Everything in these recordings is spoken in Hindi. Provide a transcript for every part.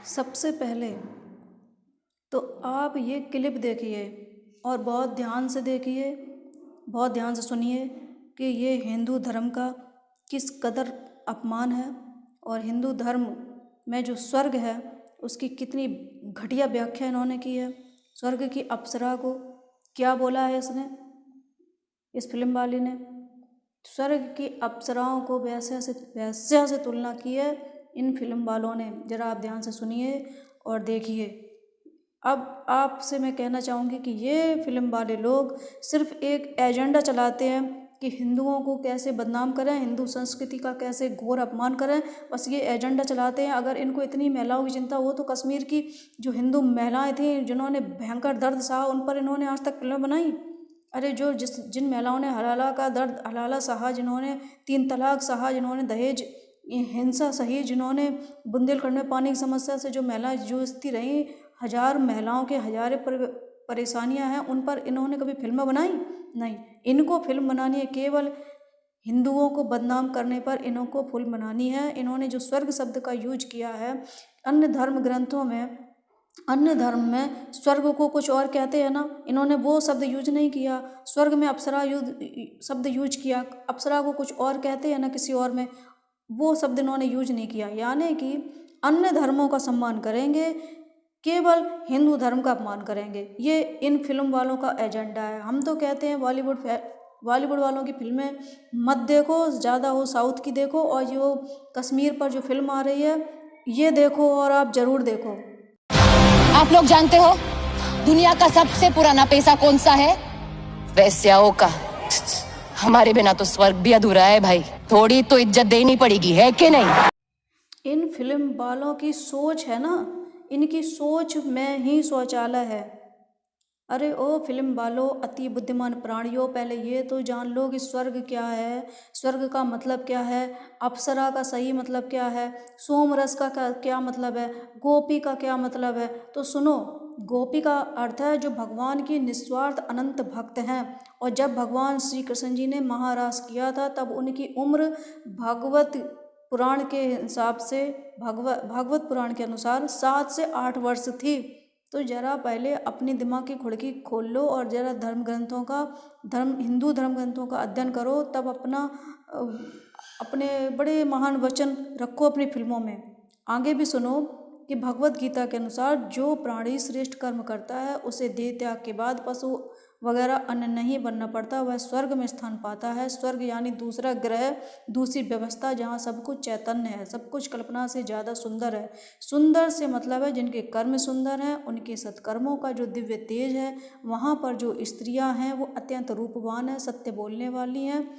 सबसे पहले तो आप ये क्लिप देखिए और बहुत ध्यान से देखिए, बहुत ध्यान से सुनिए कि ये हिंदू धर्म का किस कदर अपमान है और हिंदू धर्म में जो स्वर्ग है उसकी कितनी घटिया व्याख्या इन्होंने की है। स्वर्ग की अप्सरा को क्या बोला है इसने, इस फिल्म वाली ने स्वर्ग की अप्सराओं को वैश्या से तुलना की है इन फिल्म वालों ने। जरा आप ध्यान से सुनिए और देखिए। अब आपसे मैं कहना चाहूँगी कि ये फिल्म वाले लोग सिर्फ एक एजेंडा चलाते हैं कि हिंदुओं को कैसे बदनाम करें, हिंदू संस्कृति का कैसे घोर अपमान करें, बस ये एजेंडा चलाते हैं। अगर इनको इतनी महिलाओं की चिंता हो तो कश्मीर की जो हिंदू महिलाएं थीं जिन्होंने भयंकर दर्द सहा, उन पर इन्होंने आज तक फिल्म बनाई? अरे जिन महिलाओं ने हलाला का दर्द हलाला सहा, जिन्होंने 3 तलाक सहा, जिन्होंने दहेज हिंसा सही, जिन्होंने बुंदेलखंड में पानी की समस्या से जो महिलाएं जूझती रहीं, हजार महिलाओं के हजारों परेशानियां हैं, उन पर इन्होंने कभी फिल्म बनाई? नहीं। इनको फिल्म बनानी है केवल हिंदुओं को बदनाम करने पर, इनको फिल्म बनानी है। इन्होंने जो स्वर्ग शब्द का यूज किया है अन्य धर्म ग्रंथों में, अन्य धर्म में स्वर्ग को कुछ और कहते हैं ना, इन्होंने वो शब्द यूज नहीं किया। स्वर्ग में अप्सरा शब्द यूज किया, अप्सरा को कुछ और कहते हैं ना किसी और में, वो शब्द इन्होंने यूज नहीं किया। यानी कि अन्य धर्मों का सम्मान करेंगे, केवल हिंदू धर्म का अपमान करेंगे। ये इन फिल्म वालों का एजेंडा है। हम तो कहते हैं बॉलीवुड वालों की फिल्में मत देखो, ज़्यादा हो साउथ की देखो, और जो कश्मीर पर जो फिल्म आ रही है ये देखो, और आप ज़रूर देखो। आप लोग जानते हो दुनिया का सबसे पुराना पैसा कौन सा है? वेश्याओं का। हमारे बिना तो स्वर्ग भी अधूरा है भाई, थोड़ी तो इज्जत देनी पड़ेगी, है कि नहीं? इन फिल्म वालों की सोच है ना, इनकी सोच में ही शौचालय है। अरे ओ फिल्म वालों, अति बुद्धिमान प्राणियों, पहले ये तो जान लो कि स्वर्ग क्या है, स्वर्ग का मतलब क्या है, अप्सरा का सही मतलब क्या है, सोमरस का क्या मतलब है, गोपी का क्या मतलब है। तो सुनो, गोपी का अर्थ है जो भगवान की निस्वार्थ अनंत भक्त हैं। और जब भगवान श्री कृष्ण जी ने महारास किया था तब उनकी उम्र भागवत पुराण के हिसाब से, भागवत पुराण के अनुसार 7 से 8 वर्ष थी। तो जरा पहले अपनी दिमाग की खिड़की खोल लो और जरा हिंदू धर्म ग्रंथों का अध्ययन करो, तब अपने बड़े महान वचन रखो अपनी फिल्मों में। आगे भी सुनो कि भगवत गीता के अनुसार जो प्राणी श्रेष्ठ कर्म करता है उसे देह त्याग के बाद पशु वगैरह अन्य नहीं बनना पड़ता, वह स्वर्ग में स्थान पाता है। स्वर्ग यानी दूसरा ग्रह, दूसरी व्यवस्था, जहाँ सब कुछ चैतन्य है, सब कुछ कल्पना से ज़्यादा सुंदर है। सुंदर से मतलब है जिनके कर्म सुंदर हैं, उनके सत्कर्मों का जो दिव्य तेज है, वहाँ पर जो स्त्रियाँ हैं वो अत्यंत रूपवान है, सत्य बोलने वाली हैं।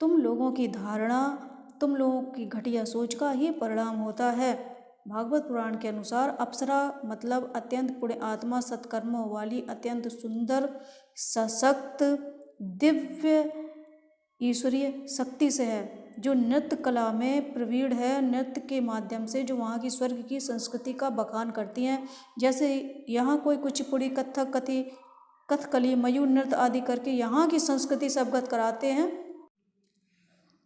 तुम लोगों की धारणा, तुम लोगों की घटिया सोच का ही परिणाम होता है। भागवत पुराण के अनुसार अप्सरा मतलब अत्यंत पुण्य आत्मा, सत्कर्मों वाली, अत्यंत सुंदर, सशक्त, दिव्य ईश्वरीय शक्ति से है, जो नृत्य कला में प्रवीण है। नृत्य के माध्यम से जो वहाँ की स्वर्ग की संस्कृति का बखान करती हैं। जैसे यहाँ कोई कुचिपुड़ी, कथकली, मयूर नृत्य आदि करके यहाँ की संस्कृति से अवगत कराते हैं।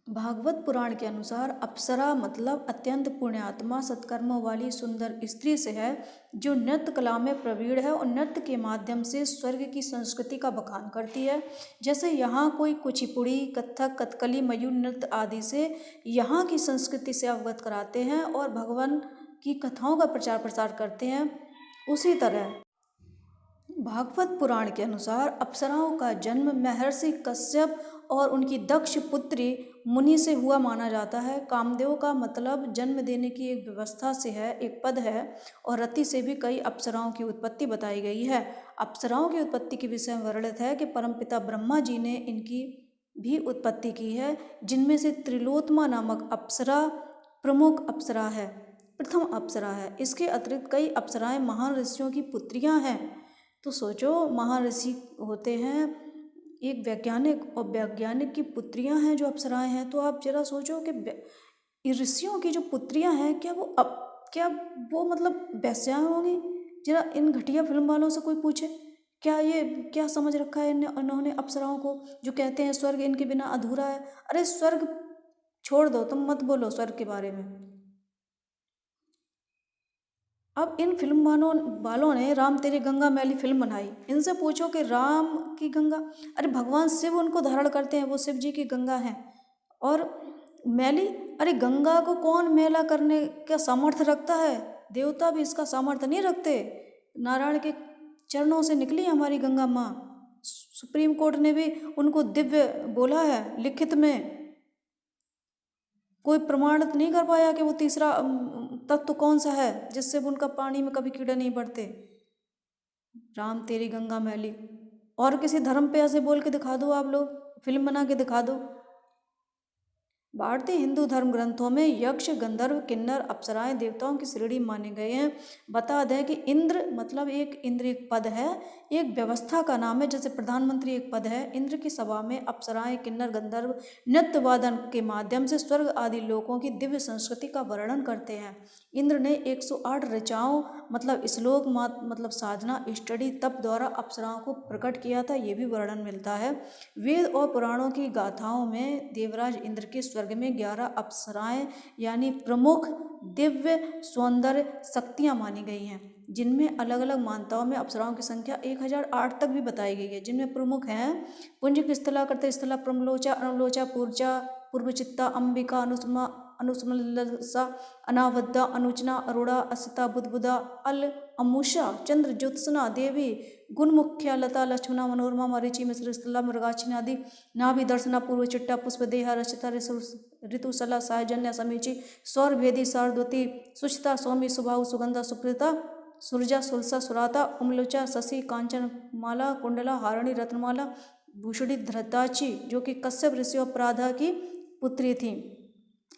भागवत पुराण के अनुसार अप्सरा मतलब अत्यंत पुण्यात्मा, सत्कर्मों वाली सुंदर स्त्री से है, जो नृत्य कला में प्रवीण है और नृत्य के माध्यम से स्वर्ग की संस्कृति का बखान करती है। जैसे यहाँ कोई कुचिपुड़ी, कथक, कथकली, मयूर नृत्य आदि से यहाँ की संस्कृति से अवगत कराते हैं और भगवान की कथाओं का प्रचार प्रसार करते हैं। उसी तरह भागवत पुराण के अनुसार अप्सराओं का जन्म महर्षि कश्यप और उनकी दक्ष पुत्री मुनि से हुआ माना जाता है। कामदेव का मतलब जन्म देने की एक व्यवस्था से है, एक पद है, और रति से भी कई अप्सराओं की उत्पत्ति बताई गई है। अप्सराओं की उत्पत्ति के विषय में वर्णित है कि परमपिता ब्रह्मा जी ने इनकी भी उत्पत्ति की है, जिनमें से त्रिलोत्मा नामक अप्सरा प्रमुख अप्सरा है, प्रथम अप्सरा है। इसके अतिरिक्त कई अप्सराएं महान ऋषियों की पुत्रियां हैं। तो सोचो, महान ऋषि होते हैं, एक वैज्ञानिक, और वैज्ञानिक की पुत्रियां हैं जो अप्सराएं हैं। तो आप जरा सोचो कि ऋषियों की जो पुत्रियां हैं, क्या वो मतलब वैश्याएं होंगी? जरा इन घटिया फिल्म वालों से कोई पूछे, क्या समझ रखा है इन्होंने अप्सराओं को, जो कहते हैं स्वर्ग इनके बिना अधूरा है। अरे स्वर्ग छोड़ दो, तुम मत बोलो स्वर्ग के बारे में। अब इन फिल्म वालों ने राम तेरी गंगा मैली फिल्म बनाई। इनसे पूछो कि राम की गंगा, अरे भगवान शिव उनको धारण करते हैं, वो शिव जी की गंगा हैं। और मैली, अरे गंगा को कौन मैला करने का सामर्थ्य रखता है? देवता भी इसका सामर्थ्य नहीं रखते। नारायण के चरणों से निकली हमारी गंगा माँ। सुप्रीम कोर्ट ने भी उनको दिव्य बोला है, लिखित में कोई प्रमाणित नहीं कर पाया कि वो तीसरा तत्व कौन सा है जिससे उनका पानी में कभी कीड़े नहीं पड़ते। राम तेरी गंगा मैली। और किसी धर्म पे ऐसे बोल के दिखा दो, आप लोग फिल्म बना के दिखा दो। भारतीय हिंदू धर्म ग्रंथों में यक्ष, गंधर्व, किन्नर, अप्सराएं देवताओं की श्रेणी माने गए हैं। बता दें कि इंद्र मतलब इंद्र एक पद है, एक व्यवस्था का नाम है। जैसे प्रधानमंत्री एक पद है, इंद्र की सभा में अप्सराएं, किन्नर, गंधर्व नृत्य वादन के माध्यम से स्वर्ग आदि लोकों की दिव्य संस्कृति का वर्णन करते हैं। इंद्र ने 108 ऋचाओं मतलब श्लोक मतलब साधना, स्टडी, तप द्वारा अप्सराओं को प्रकट किया था, ये भी वर्णन मिलता है। वेद और पुराणों की गाथाओं में देवराज इंद्र के स्वर्ग में 11 अप्सराएं यानी प्रमुख दिव्य सौंदर्य शक्तियां मानी गई हैं, जिनमें अलग अलग मान्यताओं में अप्सराओं की संख्या 1008 तक भी बताई गई है। जिनमें प्रमुख हैं पुंजिक, स्थला, कृतस्थला, प्रमलोचा, अनुलोचा, पूर्जा, पूर्वचित्ता, अंबिका, अनुसमा, अनुसमलसा, अनावद्दा, अनुचना, अरुणा, असिता, बुधबुदा, अल, अमुषा, चंद्र, ज्योत्सना, देवी, गुणमुख्या, लता, लक्ष्मणा, मनोरमा, मरीचि, मिश्र, स्थला, मृगाक्षिनादि, नाभि, दर्शना, पूर्वचिट्टा, पुष्पदेहा, रचिता, ऋतुसला, सायजन्य, समीचि, सौरभेदी, शारद्वती, सुचिता, सौमी, सुबाहु, सुगंधा, सुप्रीता, सुरजा, सुलसा, सुराता, उमलोचा, शशि, कांचन माला, कुंडला, हारणी, रत्नमाला, भूषणी, धृताची, जो कि कश्यप ऋषि और प्राधा की पुत्री थी।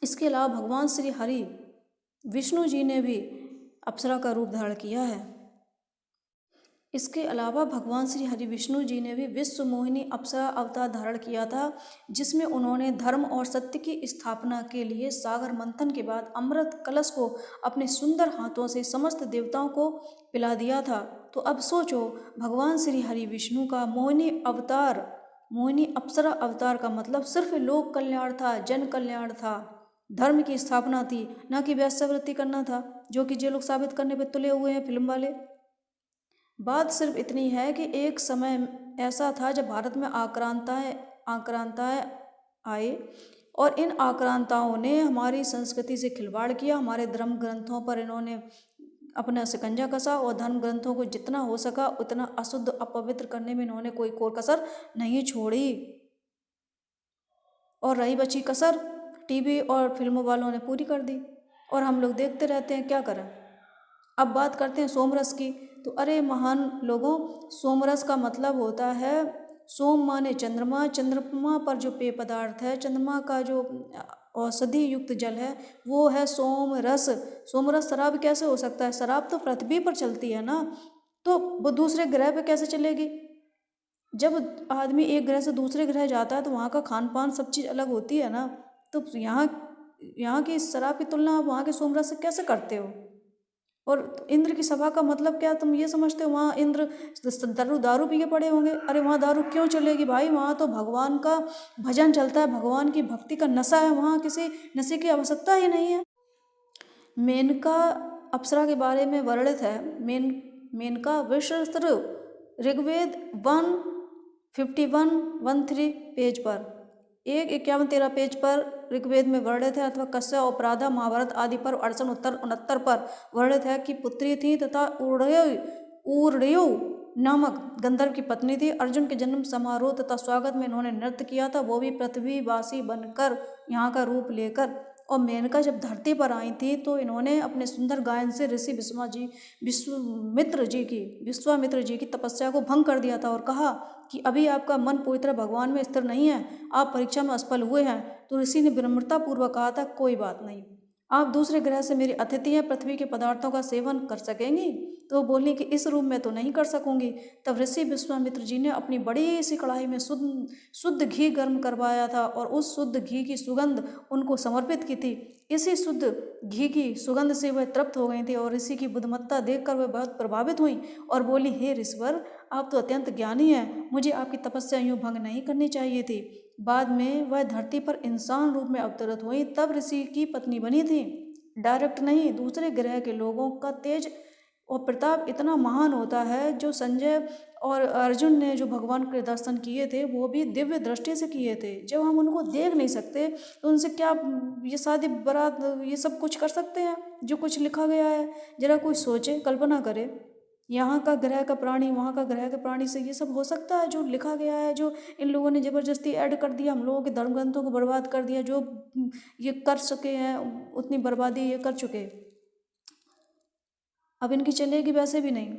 इसके अलावा भगवान श्री हरि विष्णु जी ने भी अप्सरा का रूप धारण किया है। इसके अलावा भगवान श्री हरि विष्णु जी ने भी विश्व मोहिनी अप्सरा अवतार धारण किया था, जिसमें उन्होंने धर्म और सत्य की स्थापना के लिए सागर मंथन के बाद अमृत कलश को अपने सुंदर हाथों से समस्त देवताओं को पिला दिया था। तो अब सोचो, भगवान श्री हरि विष्णु का मोहिनी अवतार, मोहिनी अप्सरा अवतार का मतलब सिर्फ लोक कल्याण था, जन कल्याण था, धर्म की स्थापना थी, ना कि वैश्यावृत्ति करना था, जो कि जे लोग साबित करने पे तुले हुए हैं फिल्म वाले। बात सिर्फ इतनी है कि एक समय ऐसा था जब भारत में आक्रांताएं आए और इन आक्रांताओं ने हमारी संस्कृति से खिलवाड़ किया। हमारे धर्म ग्रंथों पर इन्होंने अपना शिकंजा कसा और धर्म ग्रंथों को जितना हो सका उतना अशुद्ध अपवित्र करने में इन्होंने कोई कोर कसर नहीं छोड़ी। और रही बची कसर, टीवी और फिल्मों वालों ने पूरी कर दी और हम लोग देखते रहते हैं, क्या करें। अब बात करते हैं सोमरस की। तो अरे महान लोगों, सोमरस का मतलब होता है, सोम माने चंद्रमा, चंद्रमा पर जो पेय पदार्थ है, चंद्रमा का जो औषधि युक्त जल है वो है सोमरस। सोमरस शराब कैसे हो सकता है? शराब तो पृथ्वी पर चलती है ना, तो वो दूसरे ग्रह पे कैसे चलेगी? जब आदमी एक ग्रह से दूसरे ग्रह जाता है तो वहाँ का खान पान सब चीज़ अलग होती है ना। तो यहाँ की शराब की तुलना आप वहाँ के सोमरस से कैसे करते हो? और इंद्र की सभा का मतलब क्या तुम ये समझते हो वहाँ इंद्र दारू पी के पड़े होंगे? अरे वहाँ दारू क्यों चलेगी भाई? वहाँ तो भगवान का भजन चलता है, भगवान की भक्ति का नशा है, वहाँ किसी नशे की आवश्यकता ही नहीं है। मेनका अप्सरा के बारे में वर्णित है। मेनका विश्वस्त्र ऋग्वेद 151-13 पेज पर, 151-13 पेज पर ऋग्वेद में वर्णित है, अथवा कश्यप और प्राधा महाभारत आदि पर 68-69 पर वर्णित है कि पुत्री थी तथा उर्णयु नामक गंधर्व की पत्नी थी। अर्जुन के जन्म समारोह तथा स्वागत में इन्होंने नृत्य किया था, वो भी पृथ्वीवासी बनकर, यहाँ का रूप लेकर। और मेनका जब धरती पर आई थी तो इन्होंने अपने सुंदर गायन से ऋषि विश्वामित्र जी की तपस्या को भंग कर दिया था और कहा कि अभी आपका मन पूरी तरह भगवान में स्थिर नहीं है, आप परीक्षा में असफल हुए हैं। तो ऋषि ने विनम्रता पूर्वक कहा था, कोई बात नहीं, आप दूसरे ग्रह से मेरी अतिथि हैं, पृथ्वी के पदार्थों का सेवन कर सकेंगी? तो बोली कि इस रूप में तो नहीं कर सकूंगी। तब ऋषि विश्वामित्र जी ने अपनी बड़ी सी कढ़ाई में शुद्ध घी गर्म करवाया था और उस शुद्ध घी की सुगंध उनको समर्पित की थी। इसी शुद्ध घी की सुगंध से वह तृप्त हो गई थी और ऋषि की बुद्धिमत्ता देखकर वह बहुत प्रभावित हुई और बोली, हे ऋषिवर, आप तो अत्यंत ज्ञानी हैं, मुझे आपकी तपस्या यूँ भंग नहीं करनी चाहिए थी। बाद में वह धरती पर इंसान रूप में अवतरित हुई, तब ऋषि की पत्नी बनी थी। डायरेक्ट नहीं, दूसरे ग्रह के लोगों का तेज और प्रताप इतना महान होता है। जो संजय और अर्जुन ने जो भगवान के दर्शन किए थे वो भी दिव्य दृष्टि से किए थे। जब हम उनको देख नहीं सकते तो उनसे क्या ये शादी बारात ये सब कुछ कर सकते हैं जो कुछ लिखा गया है? जरा कोई सोचे, कल्पना करे, यहाँ का ग्रह का प्राणी वहाँ का ग्रह के प्राणी से ये सब हो सकता है जो लिखा गया है? जो इन लोगों ने ज़बरदस्ती ऐड कर दिया, हम लोगों के धर्म ग्रंथों को बर्बाद कर दिया। जो ये कर सके हैं उतनी बर्बादी ये कर चुके, अब इनकी चलेगी वैसे भी नहीं।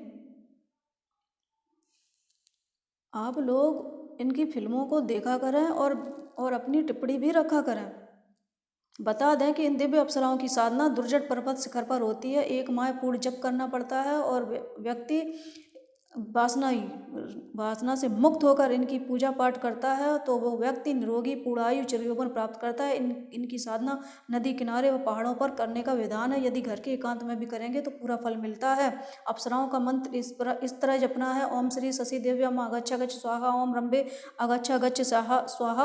आप लोग इनकी फिल्मों को देखा करें और अपनी टिप्पणी भी रखा करें। बता दें कि इन दिव्य अप्सराओं की साधना दुर्जट पर्वत शिखर पर होती है। एक माह पूर्ण जप करना पड़ता है और व्यक्ति वासना से मुक्त होकर इनकी पूजा पाठ करता है तो वो व्यक्ति निरोगी पूर्णायु चिरयौवन प्राप्त करता है। इनकी साधना नदी किनारे व पहाड़ों पर करने का विधान है। यदि घर के एकांत में भी करेंगे तो पूरा फल मिलता है। अप्सराओं का मंत्र इस तरह जपना है। ओम श्री शशि देव्यम अगच्छ गच्छ स्वाहा, ओम रंभे अगच्छ गच्छ स्वाहा,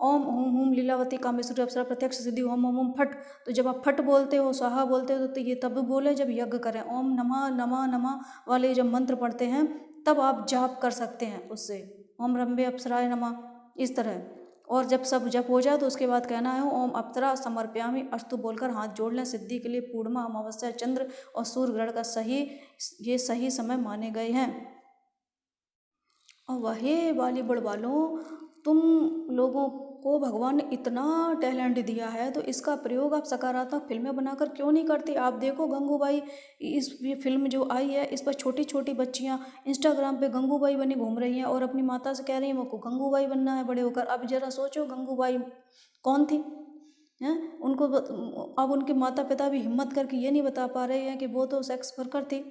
ओम हुम हुम लीलावती कामेश्वरी अप्सरा प्रत्यक्ष सिद्धि, ओम ओम ओम फट। तो जब आप फट बोलते हो, स्वाहा बोलते हो तो ये तब बोले जब यज्ञ करें। ओम नमः नमः नमः वाले जब मंत्र पढ़ते हैं तब आप जाप कर सकते हैं उससे। ओम रंभे अप्सराय नमः, इस तरह। और जब सब जप हो जाए तो उसके बाद कहना है ओम अप्सरा समर्पयामि अस्तु बोलकर हाथ जोड़ लें। सिद्धि के लिए पूर्णिमा, अमावस्या, चंद्र और सूर्य ग्रहण का ये सही समय माने गए हैं। और वही बॉलीवुड वालों, तुम लोगों को भगवान ने इतना टैलेंट दिया है तो इसका प्रयोग आप सकारात्मक फिल्में बनाकर क्यों नहीं करते? आप देखो गंगूबाई, ये फिल्म जो आई है इस पर छोटी छोटी बच्चियां इंस्टाग्राम पे गंगूबाई बनी घूम रही हैं और अपनी माता से कह रही हैं वो को गंगूबाई बनना है बड़े होकर। अब जरा सोचो गंगूबाई कौन थी हैं? उनको अब उनके माता पिता भी हिम्मत करके ये नहीं बता पा रहे हैं कि वो तो सेक्स वर्कर थी।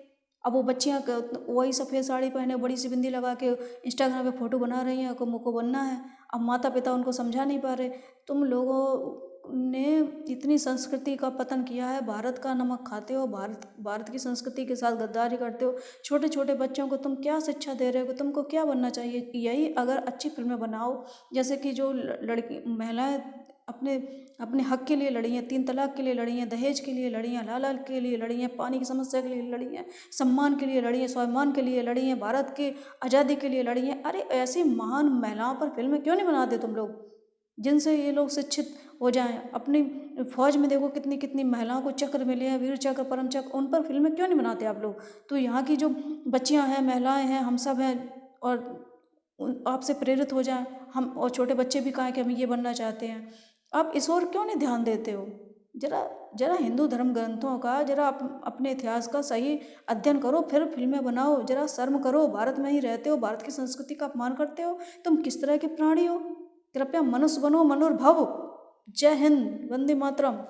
अब वो बच्चियाँ वही सफ़ेद साड़ी पहने बड़ी सी बिंदी लगा के इंस्टाग्राम पे फ़ोटो बना रही हैं को मुझको बनना है। अब माता पिता उनको समझा नहीं पा रहे। तुम लोगों ने इतनी संस्कृति का पतन किया है, भारत का नमक खाते हो, भारत की संस्कृति के साथ गद्दारी करते हो। छोटे छोटे बच्चों को तुम क्या शिक्षा दे रहे हो? तुमको क्या बनना चाहिए? यही अगर अच्छी फिल्में बनाओ, जैसे कि जो लड़की महिलाएं अपने हक के लिए लड़ी हैं, 3 तलाक के लिए लड़ी हैं, दहेज के लिए लड़ी हैं, लाल के लिए लड़ी हैं, पानी की समस्या के लिए लड़ी हैं, सम्मान के लिए लड़ी हैं, स्वाभिमान के लिए लड़ी हैं, भारत की आज़ादी के लिए लड़ी हैं। अरे ऐसी महान महिलाओं पर फिल्में क्यों नहीं बनाते तुम लोग, जिनसे ये लोग शिक्षित हो जाएं? अपनी फौज में देखो कितनी कितनी महिलाओं को चक्र मिले हैं, वीर चक्र, परम चक्र, उन पर फिल्में क्यों नहीं बनाते आप लोग? तो यहाँ की जो बच्चियाँ हैं, महिलाएँ हैं, हम सब हैं और आपसे प्रेरित हो जाएं हम, और छोटे बच्चे भी कहें कि हम ये बनना चाहते हैं। आप इस ओर क्यों नहीं ध्यान देते हो? जरा हिंदू धर्म ग्रंथों का जरा अपने इतिहास का सही अध्ययन करो, फिर फिल्में बनाओ। जरा शर्म करो, भारत में ही रहते हो, भारत की संस्कृति का अपमान करते हो। तुम किस तरह के प्राणी हो? कृपया मनुष्य बनो, मनुर्भव। जय हिंद, वंदे मातरम।